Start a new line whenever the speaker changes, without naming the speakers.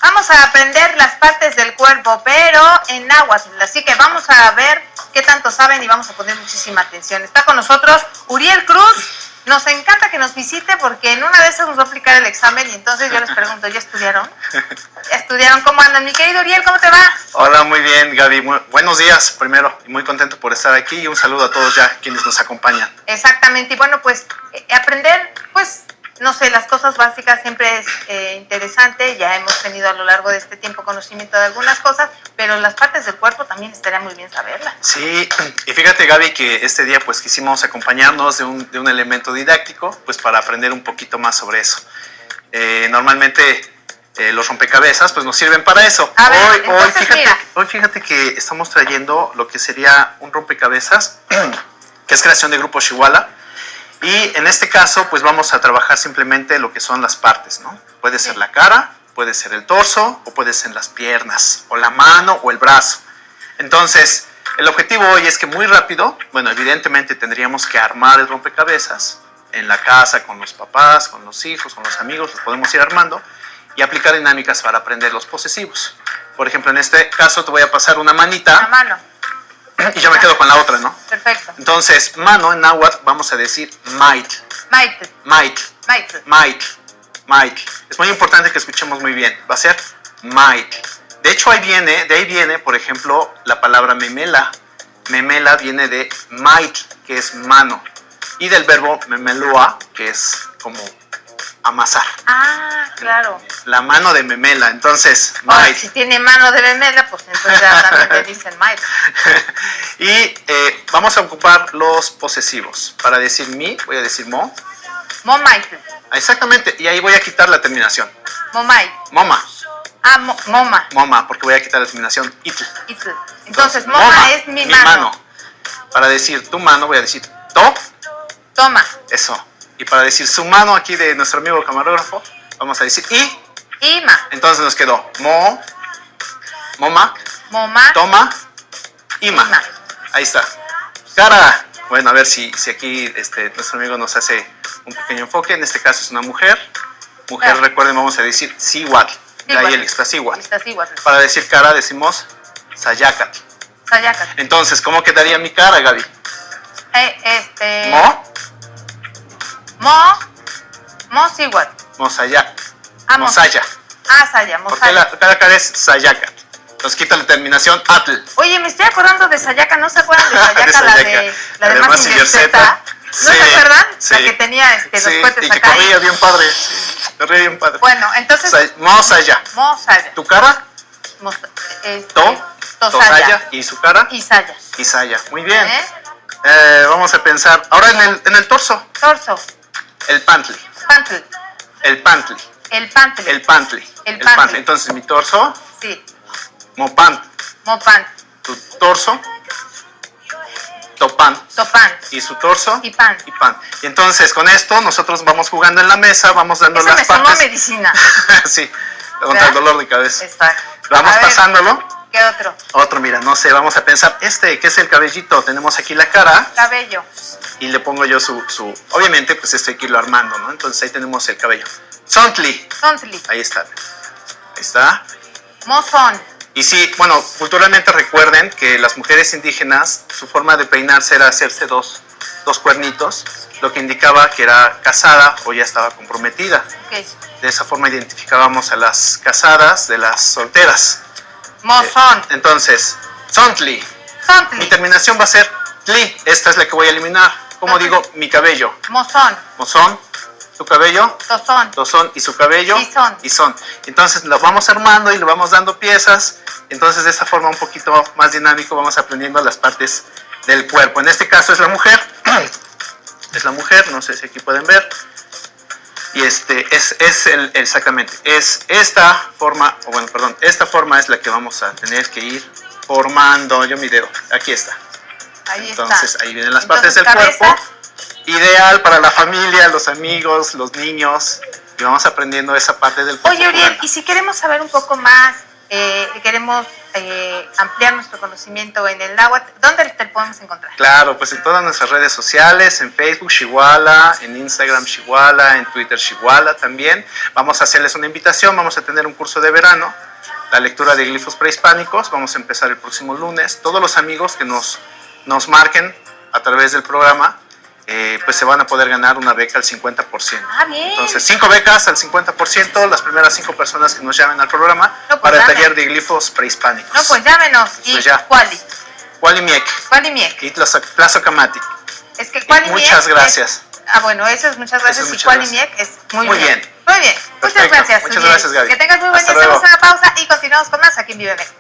Vamos a aprender las partes del cuerpo, pero en náhuatl. Así que vamos a ver qué tanto saben y vamos a poner muchísima atención. Está con nosotros Uriel Cruz. Nos encanta que nos visite porque en una de esas nos va a aplicar el examen y entonces yo les pregunto, ¿ya estudiaron? ¿Ya estudiaron? ¿Cómo andan? Mi querido Uriel, ¿cómo te va?
Hola, muy bien, Gaby. Buenos días, primero. Y muy contento por estar aquí y un saludo a todos ya quienes nos acompañan.
Exactamente. Y bueno, pues aprender, pues, no sé, las cosas básicas siempre es interesante. Ya hemos tenido a lo largo de este tiempo conocimiento de algunas cosas, pero las partes del cuerpo también estaría muy bien saberlas.
Sí, y fíjate, Gaby, que este día pues quisimos acompañarnos de un elemento didáctico pues para aprender un poquito más sobre eso. Normalmente los rompecabezas pues nos sirven para eso.
A ver,
hoy fíjate que estamos trayendo lo que sería un rompecabezas que es creación de Grupo Xihuala. Y en este caso, pues vamos a trabajar simplemente lo que son las partes, ¿no? Puede ser la cara, puede ser el torso, o puede ser las piernas, o la mano, o el brazo. Entonces, el objetivo hoy es que muy rápido, bueno, evidentemente tendríamos que armar el rompecabezas en la casa, con los papás, con los hijos, con los amigos, los podemos ir armando, y aplicar dinámicas para aprender los posesivos. Por ejemplo, en este caso te voy a pasar una manita.
La mano.
Y yo me quedo con la otra, ¿no?
Perfecto.
Entonces, mano en náhuatl vamos a decir might.
Maite.
Might.
Maite.
Might. Might. Es muy importante que escuchemos muy bien. Va a ser might. De hecho, de ahí viene, por ejemplo, la palabra memela. Memela viene de might, que es mano. Y del verbo memelua, que es como amasar.
Ah, claro.
La mano de memela. Entonces,
Ahora,
might.
si tiene mano de memela, pues entonces ya también le dicen Maite.
Y vamos a ocupar los posesivos. Para decir mi, voy a decir mo.
Mo Maite.
Exactamente. Y ahí voy a quitar la terminación.
Mo Maite.
Moma.
Ah, moma.
Moma, porque voy a quitar la terminación itl.
Itl. Entonces, moma es mi mano.
Para decir tu mano, voy a decir to.
Toma.
Eso. Y para decir su mano aquí de nuestro amigo camarógrafo, vamos a decir i.
Ima.
Entonces nos quedó mo, moma,
Moma.
toma, ima.
Ima.
Ahí está. Cara. Bueno, a ver si aquí nuestro amigo nos hace un pequeño enfoque. En este caso es una mujer. Mujer,
Claro.
recuerden, vamos a decir siwat. De ahí el ixtacihuatl.
Ixtacihuatl.
Para decir cara decimos sayacat.
Sayacat.
Entonces, ¿cómo quedaría mi cara, Gaby? Mo,
Mosihuatl.
mosaya,
Ah,
mosaya.
Ah, saya,
Porque
mosaya.
cada cara es sayacat. Nos quita la terminación atl.
Oye, me estoy acordando de Sayaka, ¿no se acuerdan de Sayaka?
De
la
Sayaka.
de
La de
Mazinger
Mazinger
Z.
Z.
¿No
Sí,
se acuerdan?
sí.
La que tenía los
Sí,
cohetes
y que
acá.
corría bien padre. Sí, corría bien padre.
Bueno, entonces.
Mosaya.
Mosaya.
Tu cara, tosaya. Y su cara,
Isaya.
isaya. Muy bien. Vamos a pensar. Ahora en el torso.
Torso.
El pantli.
Pantl.
El pantli.
El pantl.
El pantli.
El pantli.
Entonces mi torso,
Sí.
mopant.
Mopan.
Tu torso, topan.
Topan.
Y su torso,
Y pan.
y pan. Y entonces con esto nosotros vamos jugando en la mesa, vamos dando
Eso
las
me sonó a
partes.
medicina.
Sí, contra el dolor de cabeza.
Exacto.
Vamos
A ver,
pasándolo.
¿qué otro?
Otro, mira, no sé, vamos a pensar, que es el cabellito, tenemos aquí la cara
Cabello.
y le pongo yo obviamente pues esto hay que irlo armando, ¿no? Entonces ahí tenemos el cabello. Sontli,
Sontli.
ahí está. Ahí está.
Mozón.
Y sí, bueno, culturalmente recuerden que las mujeres indígenas, su forma de peinarse era hacerse dos cuernitos, lo que indicaba que era casada o ya estaba comprometida.
Ok.
De esa forma identificábamos a las casadas de las solteras.
Mozón.
Entonces, Sontli. Mi
Sontli.
terminación va a ser tli. Esta es la que voy a eliminar. Como
Perfecto.
digo, mi cabello.
Mozón.
Mozón, su cabello.
Tozón.
Tozón y su cabello.
Izón.
Izón. Entonces lo vamos armando y lo vamos dando piezas. Entonces de esta forma un poquito más dinámico vamos aprendiendo las partes del cuerpo. En este caso es la mujer. Es la mujer, no sé si aquí pueden ver. Y exactamente, es esta forma, o bueno, perdón, esta forma es la que vamos a tener que ir formando. Yo mi dedo, aquí está.
Ahí
Entonces
está.
ahí vienen las
Entonces,
partes del
cabeza.
cuerpo. Ideal para la familia, los amigos, los niños. Y vamos aprendiendo esa parte del cuerpo.
Oye, Uriel, y si queremos saber un poco más queremos ampliar nuestro conocimiento en el náhuatl, ¿dónde te podemos encontrar?
Claro, pues en todas nuestras redes sociales, en Facebook Xihuala, en Instagram Xihuala, en Twitter Xihuala también. Vamos a hacerles una invitación, vamos a tener un curso de verano, la lectura de glifos prehispánicos, vamos a empezar el próximo lunes. Todos los amigos que nos marquen a través del programa, pues se van a poder ganar una beca al 50%.
Ah, bien.
Entonces, 5 becas al 50%, las primeras 5 personas que nos llamen al programa
No, pues
para el
llame.
taller de glifos prehispánicos.
No, pues llámenos.
Pues
¿Y
ya.
cuál?
Cualimiec
Cualimiec.
y Plazo Camati.
Es que Cualimiec
Muchas gracias.
Bueno, eso es muchas gracias.
Eso es
Y
muchas
Cualimiec es muy
Muy
bien.
bien.
Muy bien. Muchas
Perfecto.
gracias.
Muchas
Uriel.
gracias, Gaby.
Que tengas muy buen día.
Hasta luego.
Hacemos una pausa y continuamos con más aquí en Vive México.